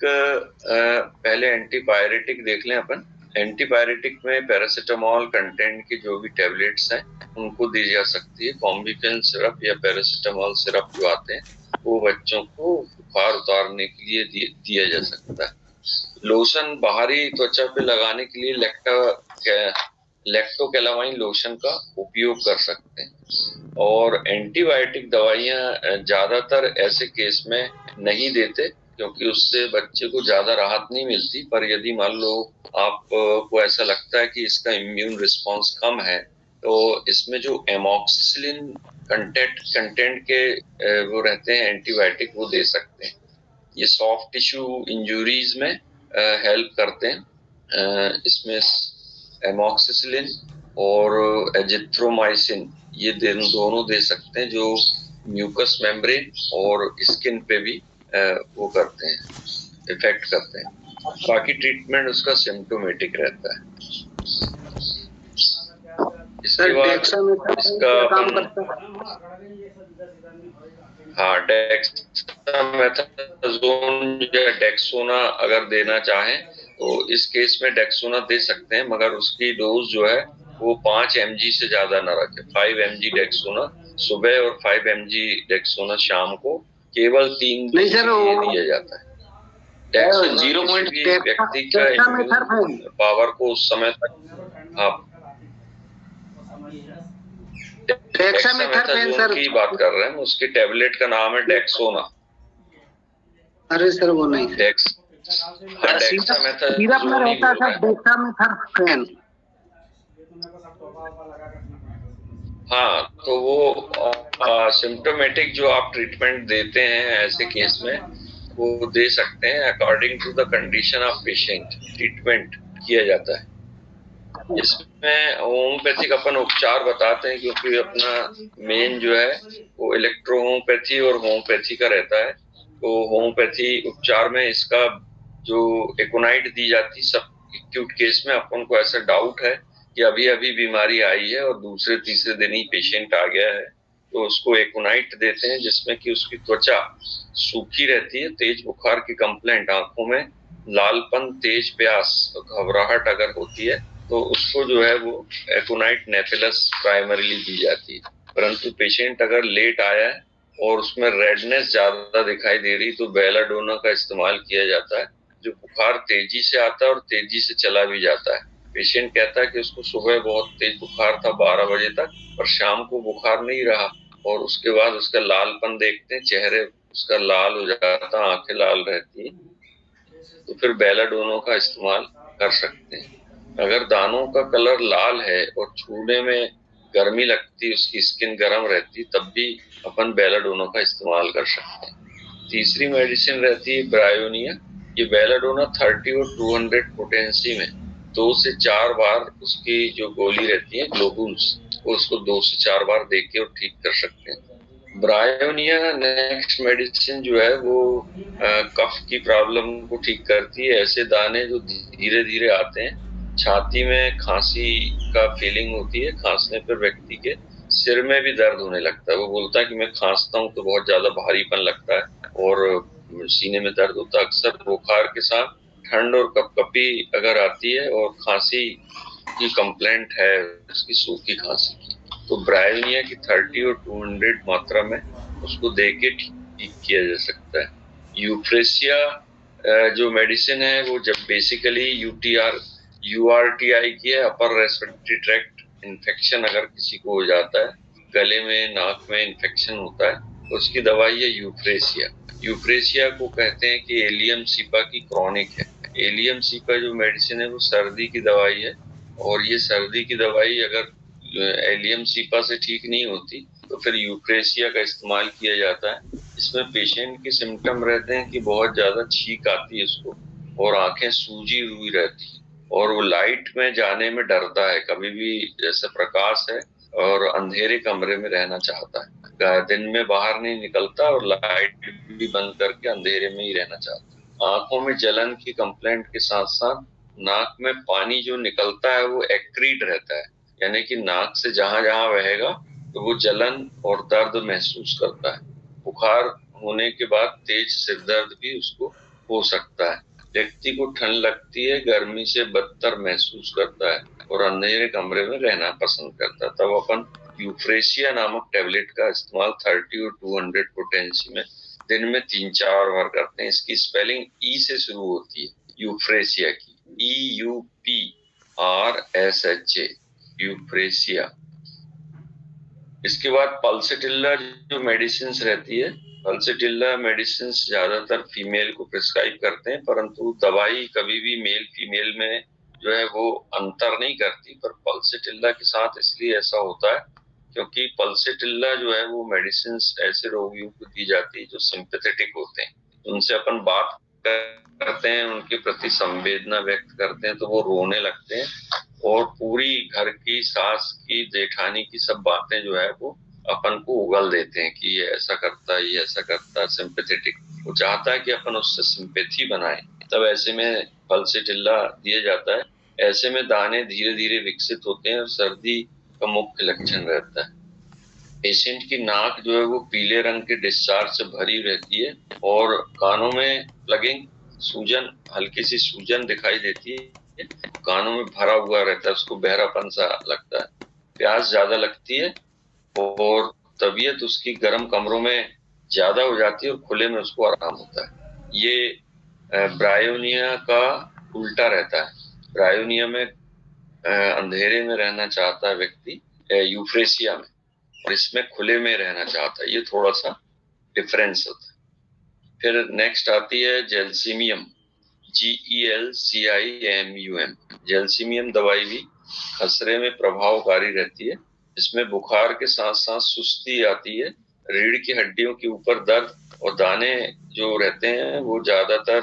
पहले एंटीपायरेटिक देख लें अपन। एंटीपायरेटिक में पैरासीटामोल कंटेंट की जो भी टैबलेट्स हैं उनको दी जा सकती है। कॉम्बिफेन सिरप या पैरासीटामोल सिरप जो आते हैं वो बच्चों को बुखार उतारने के लिए दिया जा सकता है। लोशन बाहरी त्वचा पे लगाने के लिए लैक्टोकैलामाइन लोशन का उपयोग कर सकते हैं। और एंटीबायोटिक दवाइयां ज्यादातर ऐसे केस में नहीं देते, क्योंकि उससे बच्चे को ज्यादा राहत नहीं मिलती। पर यदि मान लो आपको ऐसा लगता है कि इसका इम्यून रिस्पॉन्स कम है, तो इसमें जो एमॉक्सिसिलिन कंटेंट के वो रहते हैं एंटीबायोटिक, वो दे सकते हैं। ये सॉफ्ट टिश्यू इंजुरीज में हेल्प करते हैं। इसमें एमॉक्सिसिलिन और एजिथ्रोमाइसिन ये दोनों दे सकते हैं, जो म्यूकस मेम्ब्रेन और स्किन पे भी वो करते हैं, इफेक्ट करते हैं। बाकी ट्रीटमेंट उसका सिम्टोमेटिक रहता है। इसके बाद इसका डेक्सामेथासोन या डेक्सोना अगर देना चाहें तो इस केस में डेक्सोना दे सकते हैं, मगर उसकी डोज जो है वो 5 mg से ज्यादा न रखें। 5 mg डेक्सोना सुबह और 5 mg डेक्सोना शाम को, केवल 3 दिन के लिए दिया जाता है। डेक्सोना 0.8 व्यक्ति का इम्यून पावर को उस समय तक, आप डेक्सामेथासोन की बात कर रहे हैं, उसके टैबलेट का नाम है डेक्सोना। अरे सर वो नहीं है। डेक्सामेथासोन सिरप में रहता है सर, डेक्सामेथासोन। हाँ, तो वो सिम्टोमेटिक जो आप ट्रीटमेंट देते हैं ऐसे केस में वो दे सकते हैं। According to the condition of patient treatment किया जाता है। इसमें होम्योपैथिक अपन उपचार बताते हैं, क्योंकि अपना मेन जो है वो इलेक्ट्रो होम्योपैथी और होम्योपैथी का रहता है। तो होम्योपैथी उपचार में इसका जो एकोनाइट दी जाती सब एक्यूट केस में अपन को ऐसा डाउट है कि अभी अभी बीमारी आई है और दूसरे तीसरे दिन ही पेशेंट आ गया है, तो उसको एकोनाइट देते हैं, जिसमें कि उसकी त्वचा सूखी रहती है, तेज बुखार की कंप्लेंट, आंखों में लालपन, तेज प्यास, घबराहट अगर होती है तो उसको जो है वो एकोनाइट नेफिलस प्राइमरीली दी जाती है। परंतु पेशेंट अगर लेट आया है और उसमें रेडनेस ज्यादा दिखाई दे रही तो बेलाडोना का इस्तेमाल किया जाता है, जो बुखार तेजी से आता है और तेजी से चला भी जाता है। पेशेंट कहता है कि उसको सुबह बहुत तेज बुखार था 12 बजे तक, पर शाम को बुखार नहीं रहा, और उसके बाद उसका लालपन देखते हैं, चेहरे उसका लाल हो जाता, आंखें लाल रहती है, तो फिर बेलाडोना का इस्तेमाल कर सकते हैं। अगर दानों का कलर लाल है और छूने में गर्मी लगती, उसकी स्किन गर्म रहती, तब भी अपन बेलाडोना का इस्तेमाल कर सकते हैं। तीसरी मेडिसिन रहती है ब्रायोनिया। ये बेलाडोना 30 और 200 पोटेंसी में 2 से 4 बार उसकी जो गोली रहती है ग्लोबुल्स, उसको 2 से 4 बार देके और ठीक कर सकते हैं। ब्रायोनिया नेक्स्ट मेडिसिन जो है वो कफ की प्रॉब्लम को ठीक करती है। ऐसे दाने जो धीरे धीरे आते हैं, छाती में खांसी का फीलिंग होती है, खांसने पर व्यक्ति के सिर में भी दर्द होने लगता है। वो बोलता है कि मैं खांसता हूँ तो बहुत ज्यादा भारीपन लगता है और सीने में दर्द होता है। अक्सर बुखार के साथ ठंड और कपकपी अगर आती है और खांसी की कंप्लेंट है, उसकी सूखी खांसी की, तो ब्रायोनिया की 30 और 200 मात्रा में उसको देके ठीक किया जा सकता है। यूफ्रेसिया जो मेडिसिन है वो जब बेसिकली यूआरटीआई की है, अपर रेस्पिरेटरी ट्रैक्ट इन्फेक्शन अगर किसी को हो जाता है, गले में नाक में इन्फेक्शन होता है, तो उसकी दवाई है यूफ्रेसिया। यूफ्रेसिया को कहते हैं कि एलियम सीपा की क्रॉनिक है। एलियम सीपा जो मेडिसिन है वो सर्दी की दवाई है, और ये सर्दी की दवाई अगर एलियम सीपा से ठीक नहीं होती तो फिर यूफ्रेसिया का इस्तेमाल किया जाता है। इसमें पेशेंट के सिम्टम रहते हैं कि बहुत ज्यादा छींक आती है उसको, और आंखें सूजी हुई रहती है, और वो लाइट में जाने में डरता है, कभी भी जैसे प्रकाश है और अंधेरे कमरे में रहना चाहता है, दिन में बाहर नहीं निकलता और लाइट भी बंद करके अंधेरे में ही रहना चाहता है। आंखों में जलन की कंप्लेंट के साथ साथ नाक में पानी जो निकलता है वो एक्रीड रहता है, यानी कि नाक से जहां जहां बहेगा तो वो जलन और दर्द महसूस करता है। बुखार होने के बाद तेज सिर दर्द भी उसको हो सकता है। व्यक्ति को ठंड लगती है, गर्मी से बदतर महसूस करता है और अंधेरे कमरे में रहना पसंद करता है। तब अपन यूफ्रेसिया नामक टेबलेट का इस्तेमाल 30 और 200 पोटेंसी में दिन में 3-4 बार करते हैं। इसकी स्पेलिंग ई से शुरू होती है, यूफ्रेसिया की, EUPRSHA, यूफ्रेसिया। इसके बाद पल्सेटिल्ला जो मेडिसिन रहती है, पल्सेटिल्ला मेडिसिन ज्यादातर फीमेल को प्रिस्क्राइब करते हैं, परंतु दवाई कभी भी मेल फीमेल में जो है वो अंतर नहीं करती। पर पल्सेटिल्ला के साथ इसलिए ऐसा होता है क्योंकि पल्सेटिल्ला जो है वो मेडिसिन ऐसे रोगियों को दी जाती है जो सिंपैथेटिक होते हैं, उनसे अपन बात करते हैं, उनके प्रति संवेदना व्यक्त करते हैं तो वो रोने लगते हैं, और पूरी घर की, सास की, जेठानी की सब बातें जो है वो अपन को उगल देते हैं कि ये ऐसा करता है, ये ऐसा करता है, सिंपैथेटिक। वो चाहता है कि अपन उससे सिंपैथी बनाए, तब ऐसे में पल्सेटिल्ला दिया जाता है। ऐसे में दाने धीरे धीरे विकसित होते हैं और सर्दी का मुख्य लक्षण रहता है। पेशेंट की नाक जो है वो पीले रंग के डिस्चार्ज से भरी रहती है और कानों में प्लगिंग, सूजन, हल्की सी सूजन दिखाई देती है, कानों में भरा हुआ रहता है, उसको बहरापन सा लगता है, प्यास ज्यादा लगती है और तबीयत उसकी गर्म कमरों में ज्यादा हो जाती है और खुले में उसको आराम होता है। ये ब्रायोनिया का उल्टा रहता है। ब्रायोनिया में अंधेरे में रहना चाहता है व्यक्ति यूफ्रेसिया में, और इसमें खुले में रहना चाहता है। ये थोड़ा सा डिफरेंस होता है। फिर नेक्स्ट आती है जेल्सिमियम, GELCIMUM। जेल्सिमियम दवाई भी खसरे में प्रभावकारी रहती है। इसमें बुखार के साथ साथ सुस्ती आती है, रीढ़ की हड्डियों के ऊपर दर्द और दाने जो रहते हैं वो ज्यादातर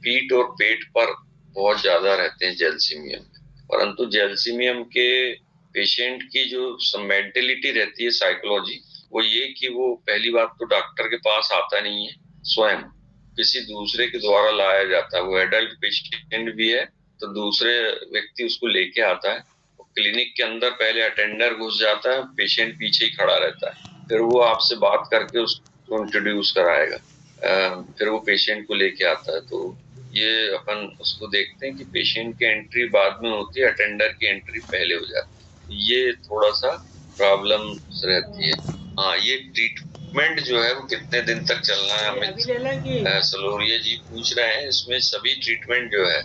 पीठ और पेट पर बहुत ज्यादा रहते हैं जेल्सिमियम। परंतु जेल्सिमियम के पेशेंट की जो मेंटेलिटी रहती है, साइकोलॉजी, वो ये कि वो पहली बात तो डॉक्टर के पास आता नहीं है, स्वयं किसी दूसरे के द्वारा लाया जाता है। वो एडल्ट पेशेंट भी है तो दूसरे व्यक्ति उसको लेके आता है। क्लिनिक के अंदर पहले अटेंडर घुस जाता है, पेशेंट पीछे ही खड़ा रहता है, फिर वो आपसे बात करके उसको इंट्रोड्यूस कराएगा, फिर वो पेशेंट को लेके आता है। तो ये अपन उसको देखते हैं कि पेशेंट की एंट्री बाद में होती है, अटेंडर की एंट्री पहले हो जाती है। ये थोड़ा सा प्रॉब्लम रहती है। हाँ, ये ट्रीटमेंट जो है वो कितने दिन तक चलना है, हमें सलोरिया जी पूछ रहे हैं। इसमें सभी ट्रीटमेंट जो है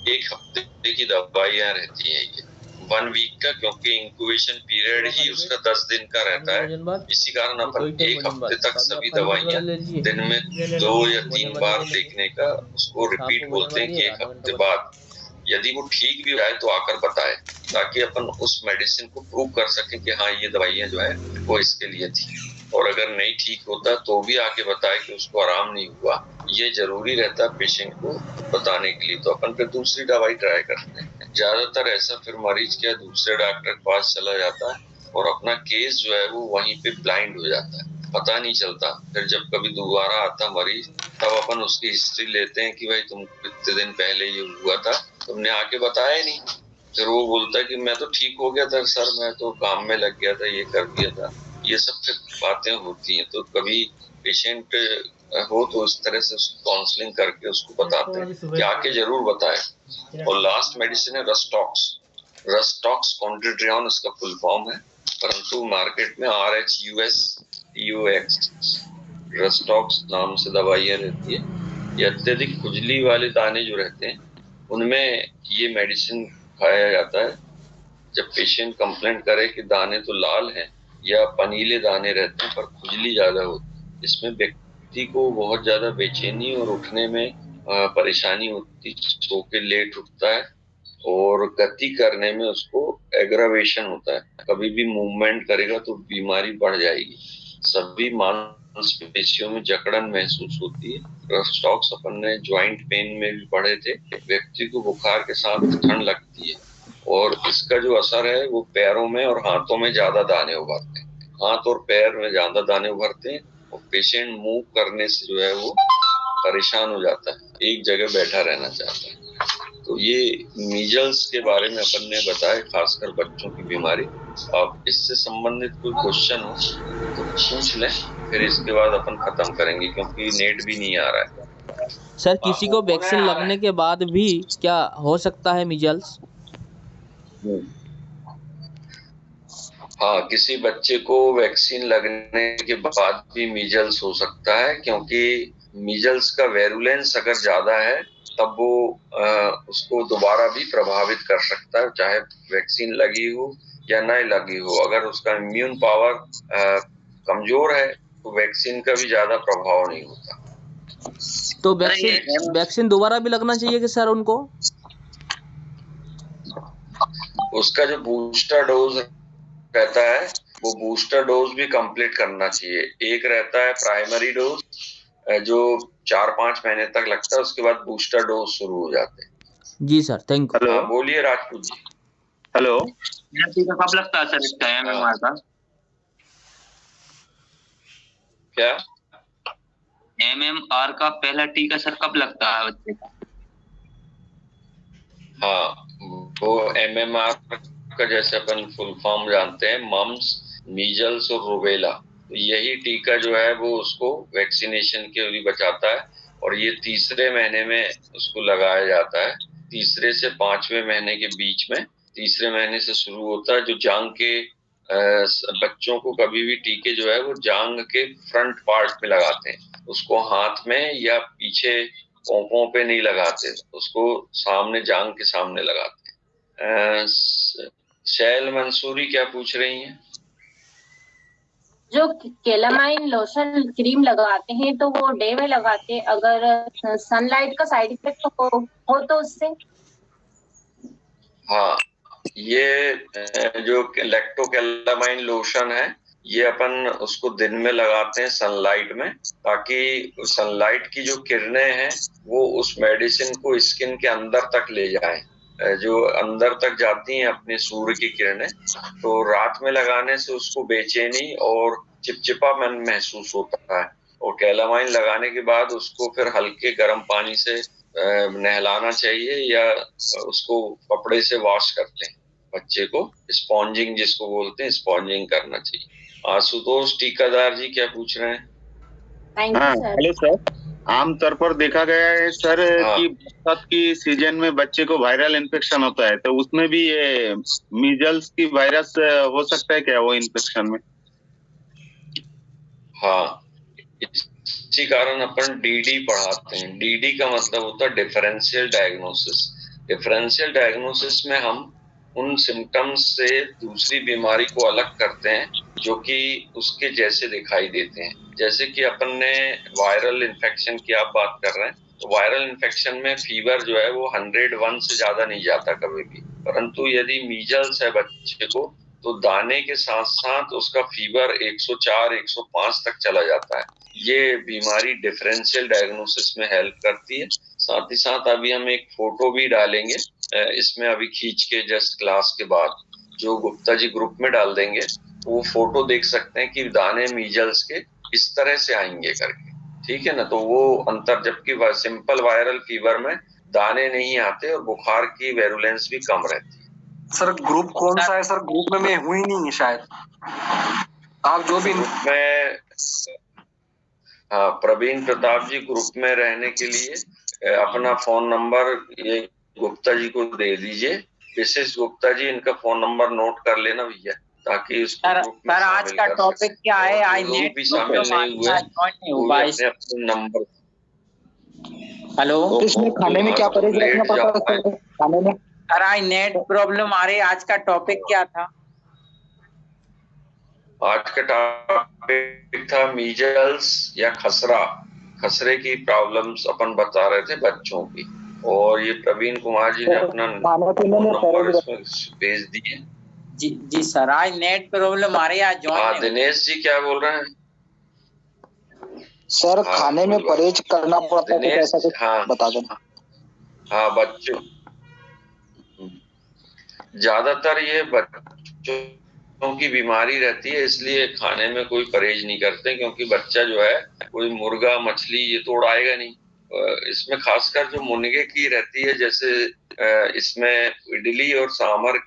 एक हफ्ते की दवाइयाँ रहती है, ये 1 वीक का, क्योंकि इंक्यूबेशन पीरियड ही उसका 10 दिन का रहता है। इसी कारण अपन 1 हफ्ते तक सभी दवाइयाँ दिन में 2 या 3 बार देखने का उसको रिपीट बोलते हैं कि 1 हफ्ते बाद यदि वो ठीक भी आए तो आकर बताए, ताकि अपन उस मेडिसिन को प्रूव कर सके कि हाँ ये दवाइयाँ जो है वो इसके लिए थी। और अगर नहीं ठीक होता तो भी आके बताए कि उसको आराम नहीं हुआ। ये जरूरी रहता है पेशेंट को बताने के लिए, तो अपन फिर दूसरी दवाई ट्राई करते हैं। ज्यादातर ऐसा फिर मरीज क्या दूसरे डॉक्टर के पास चला जाता है और अपना केस जो है वो वहीं पे ब्लाइंड हो जाता है, पता नहीं चलता। फिर जब कभी दोबारा आता मरीज तब अपन उसकी हिस्ट्री लेते हैं कि भाई तुम कितने दिन पहले ये हुआ था, तुमने आके बताया नहीं। फिर वो बोलता है कि मैं तो ठीक हो गया था सर, मैं तो काम में लग गया था, ये कर दिया था। ये सब फिर बातें होती हैं। तो कभी पेशेंट हो तो इस तरह से काउंसलिंग करके उसको बताते हैं कि आके जरूर बताए। और लास्ट मेडिसिन है रस्टॉक्स। रस्टॉक्स कॉन्ट्रेट्रियन इसका फुल फॉर्म है, परंतु मार्केट में RHUS रस्टॉक्स नाम से दवाइयाँ रहती है। ये अत्यधिक खुजली वाले दाने जो रहते हैं उनमें ये मेडिसिन खाया जाता है। जब पेशेंट कंप्लेंट करे कि दाने तो लाल हैं या पनीले दाने रहते हैं पर खुजली ज्यादा होती है, इसमें व्यक्ति को बहुत ज्यादा बेचैनी और उठने में परेशानी होती है, सो के लेट उठता है और गति करने में उसको एग्रावेशन होता है। कभी भी मूवमेंट करेगा तो बीमारी बढ़ जाएगी। सभी मांसपेशियों में जकड़न महसूस होती है। रस्टॉक्स अपन ने ज्वाइंट पेन में भी पढ़े थे। व्यक्ति को बुखार के साथ ठंड लगती है और इसका जो असर है वो पैरों में और हाथों में ज्यादा दाने उभरते हैं। हाथ और पैर में ज्यादा दाने उभरते हैं और पेशेंट मूव करने से जो है वो परेशान हो जाता है, एक जगह बैठा रहना चाहता है। तो ये मीजल्स के बारे में अपन ने बताया, खासकर बच्चों की बीमारी। अब इससे संबंधित कोई क्वेश्चन हो तो पूछ लें, फिर इसके बाद अपन खत्म करेंगे क्योंकि नेट भी नहीं आ रहा है। सर किसी को वैक्सीन लगने के बाद भी क्या हो सकता है मीजल्स? हाँ, किसी बच्चे को वैक्सीन लगने के बाद भी मीजल्स हो सकता है, क्योंकि मीजल्स का वेरुलेंस अगर ज्यादा है तब वो उसको दोबारा भी प्रभावित कर सकता है, चाहे वैक्सीन लगी हो या नहीं लगी हो। अगर उसका इम्यून पावर कमजोर है तो वैक्सीन का भी ज्यादा प्रभाव नहीं होता। तो वैक्सीन दोबारा भी लगना चाहिए कि सर उनको? उसका जो बूस्टर डोज रहता है वो बूस्टर डोज भी कंप्लीट करना चाहिए। एक रहता है प्राइमरी डोज जो 4-5 महीने तक लगता है, उसके बाद बूस्टर डोज शुरू हो जाते हैं। जी सर, थैंक यू। हाँ, बोलिए राजपूत जी। हेलो, टीका कब लगता है सर इसका MMR का? क्या MMR का पहला टीका सर कब लगता है बच्चे का? हाँ, वो MMR का जैसे अपन फुल फॉर्म जानते हैं, मम्स, मीजल्स और रूबेला। तो यही टीका जो है वो उसको वैक्सीनेशन के लिए बचाता है और ये तीसरे महीने में उसको लगाया जाता है। तीसरे से 5वें महीने के बीच में, तीसरे महीने से शुरू होता है। जो जांग के बच्चों को कभी भी टीके जो है वो जांग के फ्रंट पार्ट में लगाते हैं, उसको हाथ में या पीछे पोंपों पे नहीं लगाते, उसको सामने जांग के सामने लगाते हैं। शैल मंसूरी क्या पूछ रही हैं? जो केलामाइन लोशन क्रीम लगाते हैं तो वो डे में लगाते हैं, अगर सनलाइट का साइड इफेक्ट हो तो उससे? हाँ, ये जो लैक्टोकेलामाइन लोशन है, ये अपन उसको दिन में लगाते हैं सनलाइट में, ताकि सनलाइट की जो किरणें हैं वो उस मेडिसिन को स्किन के अंदर तक ले जाएं। जो अंदर तक जाती हैं अपने सूर्य की किरणें, तो रात में लगाने से उसको बेचैनी और चिपचिपापन महसूस होता है। और कैलामाइन लगाने के बाद उसको फिर हल्के गर्म पानी से नहलाना चाहिए, या उसको कपड़े से वॉश करते हैं। बच्चे को स्पॉन्जिंग जिसको बोलते हैं, स्पॉन्जिंग करना चाहिए। आशुतोष टीकादार जी क्या पूछ रहे हैं? हेलो सर, आमतौर पर देखा गया है सर कि बरसात की सीजन में बच्चे को वायरल इन्फेक्शन होता है, तो उसमें भी ये मीजल्स की वायरस हो सकता है क्या वो इन्फेक्शन में? हाँ, इसी कारण अपन डीडी पढ़ाते हैं। डीडी का मतलब होता है डिफरेंशियल डायग्नोसिस। डिफरेंशियल डायग्नोसिस में हम उन सिम्टम्स से दूसरी बीमारी को अलग करते हैं जो कि उसके जैसे दिखाई देते हैं। जैसे कि अपन ने वायरल इन्फेक्शन की आप बात कर रहे हैं, तो वायरल इन्फेक्शन में फीवर जो है वो 101 से ज्यादा नहीं जाता कभी भी, परंतु यदि मीजल्स है बच्चे को तो दाने के साथ साथ उसका फीवर 104, 105 तक चला जाता है। ये बीमारी डिफरेंशियल डायग्नोसिस में हेल्प करती है। साथ ही साथ अभी हम एक फोटो भी डालेंगे इसमें, अभी खींच के जस्ट क्लास के बाद जो गुप्ता जी ग्रुप में डाल देंगे, वो फोटो देख सकते हैं कि दाने मीजल्स के इस तरह से आएंगे करके। ठीक है ना? तो वो अंतर, जबकि सिंपल वायरल फीवर में दाने नहीं आते और बुखार की वेरुलेंस भी कम रहती है। सर ग्रुप कौन सा है सर? ग्रुप में मैं हुई नहीं शायद, आप जो भी ग्रुप में, हाँ, प्रवीण प्रताप जी ग्रुप में रहने के लिए अपना फोन नंबर ये गुप्ता जी को दे दीजिए। विशेष गुप्ता जी, इनका फोन नंबर नोट कर लेना भैया, ताकि उसको ग्रुप में सर आज का टॉपिक क्या है? आई नेट भी शामिल नहीं हुए अपने नंबर। हेलो, इसमें खाने में क्या परहेज रखना पड़ता है खाने में? सर आई नेट प्रॉब्लम आ रही है। आज का टॉपिक क्या था? आज का टॉपिक था मीजल्स या खसरा, खसरे की प्रॉब्लम्स अपन बता रहे थे बच्चों की। और ये प्रवीण कुमार जी ने अपना नंबर इसमें भेज दिए। जी सर, आज नेट प्रॉब्लम आ रही है। हाँ, दिनेश जी क्या बोल रहे हैं? सर खाने में परहेज करना पड़ता है, ऐसा कुछ बता दो। हाँ, बच्चों ज्यादातर ये बच्चों की बीमारी रहती है, इसलिए खाने में कोई परहेज नहीं करते, क्योंकि बच्चा जो है कोई मुर्गा मछली ये तो उड़ाएगा नहीं। इसमें खासकर जो मुनगे की रहती है, जैसे इसमें इडली और सांभर,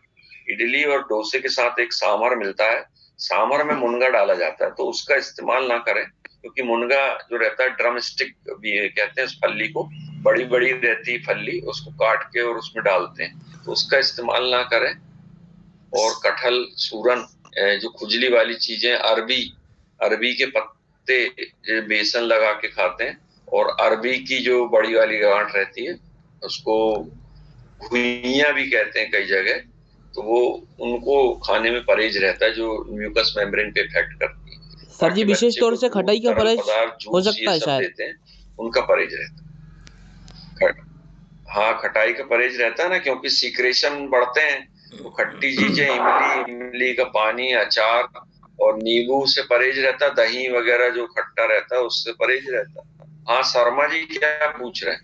इडली और डोसे के साथ एक सांभर मिलता है, सांभर में मुनगा डाला जाता है, तो उसका इस्तेमाल ना करें, क्योंकि मुनगा जो रहता है ड्रम स्टिक भी कहते हैं उस फल्ली को, बड़ी बड़ी रहती है फल्ली, उसको काट के और उसमें डालते हैं, तो उसका इस्तेमाल ना करें। और कटहल, सूरन, जो खुजली वाली चीजें, अरबी के पत्ते बेसन लगा के खाते हैं, और अरबी की जो बड़ी वाली गांठ रहती है उसको घुइयां भी कहते हैं कई जगह, तो वो उनको खाने में परहेज रहता है, जो म्यूकस मेम्ब्रेन पे इफेक्ट करती है। सर जी विशेष तौर से खटाई का परहेज हो सकता है शायद, उनका परहेज रहता है। हाँ, खटाई का परहेज रहता है ना, क्योंकि सीक्रेशन बढ़ते हैं, तो खट्टी चीजें, इमली का पानी, अचार और नींबू से परहेज रहता है। दही वगैरह जो खट्टा रहता है उससे परहेज रहता है। हाँ, शर्मा जी क्या पूछ रहे हैं?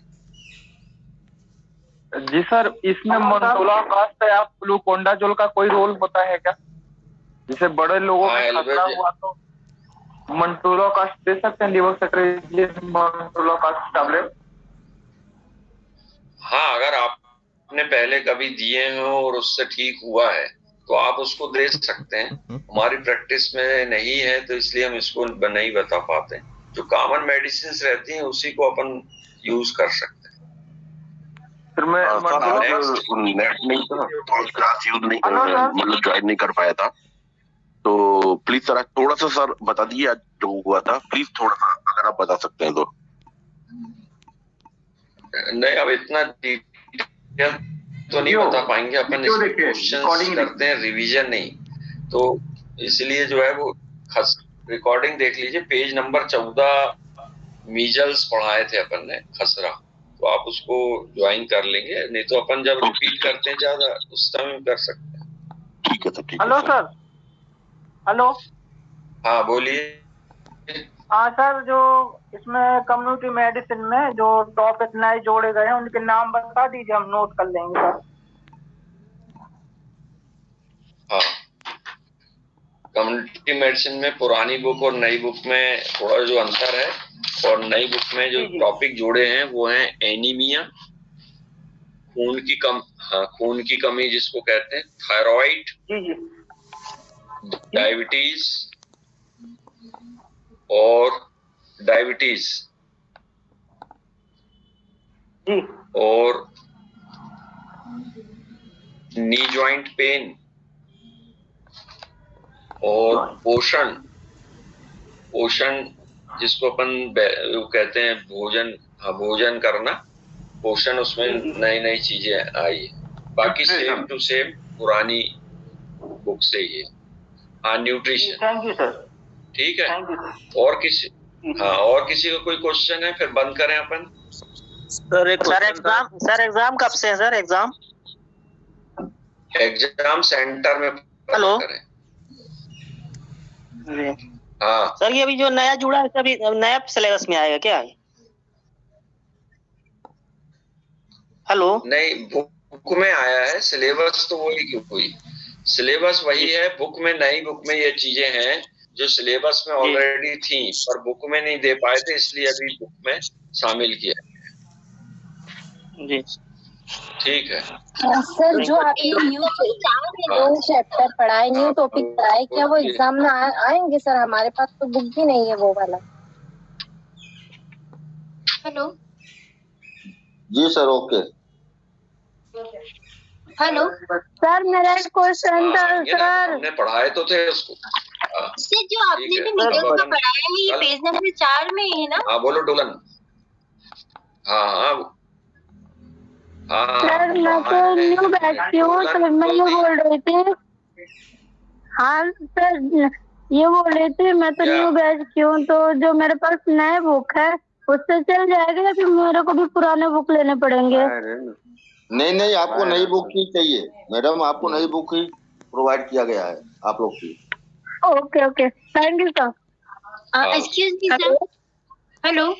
जी सर, इसमें मंटोलाकास्ट या ग्लूकोंडाजोल का कोई रोल होता है क्या? जैसे बड़े लोगों में खतरा हुआ तो मंटोलाकास्ट दे सकते हैं, लीवोसेट्रिजिन मंटोलाकास्ट टैबलेट? हाँ, अगर आपने पहले कभी दिए हो और उससे ठीक हुआ है तो आप उसको दे सकते हैं। हमारी प्रैक्टिस में नहीं है तो इसलिए हम इसको नहीं बता पाते। जो कॉमन मेडिसिन रहती हैं उसी को अपन यूज कर सकते हैं। फिर मैं नेट नहीं था, क्लास यूज नहीं मतलब ज्वाइन नहीं कर पाया था, तो प्लीज सर थोड़ा सा सर बता दीजिए आज जो हुआ था, प्लीज थोड़ा सा अगर आप बता सकते हैं तो। नहीं, अब इतना डिटेल तो नहीं बता पाएंगे अपन, क्वेश्चन करते हैं, रिवीजन नहीं, तो इसलिए जो है वो रिकॉर्डिंग देख लीजिए, पेज नंबर 14 मीजल्स पढ़ाए थे अपन ने, खसरा, तो आप उसको ज्वाइन कर लेंगे, नहीं तो अपन जब रिपीट करते हैं ज्यादा उस समय कर सकते हैं। ठीक है सर, ठीक है। Hello sir, hello. हाँ बोलिए। हाँ सर, जो इसमें कम्युनिटी मेडिसिन में जो टॉपिक नए जोड़े गए हैं उनके नाम बता दीजिए, हम नोट कर लेंगे सर। हाँ, कम्युनिटी मेडिसिन में पुरानी बुक और नई बुक में थोड़ा जो अंतर है, और नई बुक में जो टॉपिक जोड़े हैं वो हैं एनीमिया, खून की कमी जिसको कहते हैं, थायराइड, डायबिटीज और नी जॉइंट पेन और पोषण जिसको अपन वो कहते हैं भोजन करना, पोषण, उसमें नई नई चीजें आई है। बाकी सेम टू सेम पुरानी बुक से ही है। हाँ, न्यूट्रिशन। Thank you sir. ठीक है। और किसी को कोई क्वेश्चन है, फिर बंद करें अपन। सर एग्जाम कब से है सर? एग्जाम सेंटर में हेलो करें। हाँ सर, ये अभी जो नया जुड़ा है अभी नया सिलेबस में आएगा क्या? हेलो, नहीं, बुक में आया है, सिलेबस तो वही हुई, सिलेबस वही है। बुक में, नई बुक में ये चीजें हैं जो सिलेबस में ऑलरेडी थी पर बुक में नहीं दे पाए थे, इसलिए अभी बुक में शामिल किया जी। ठीक है सर, जो आपने न्यू चैप्टर पढ़ाए, न्यू टॉपिक पढ़ाए, क्या वो एग्जाम में आएंगे सर? हमारे पास तो बुक भी नहीं है वो वाला। हेलो जी सर, ओके। हेलो सर, मेरा एक क्वेश्चन था सर। हमने पढ़ाए तो थे उसको। सर, जो आपने भी मीडियम का पढ़ाया है ये पेज नंबर 4 में है ना? हाँ बोलो डोलन। हाँ सर, मैं तो न्यू बैच की हूँ, सर मैं ये बोल रही थी। हाँ सर, ये बोल रही थी मैं तो न्यू बैच की हूँ, तो जो मेरे पास नए बुक है उससे चल जाएगा या फिर मेरे को भी पुराने बुक लेने पड़ेंगे? नहीं, आपको नई बुक ही चाहिए मैडम, आपको नई बुक ही प्रोवाइड किया गया है आप लोग की। Okay, thank you sir. Excuse me sir. Hello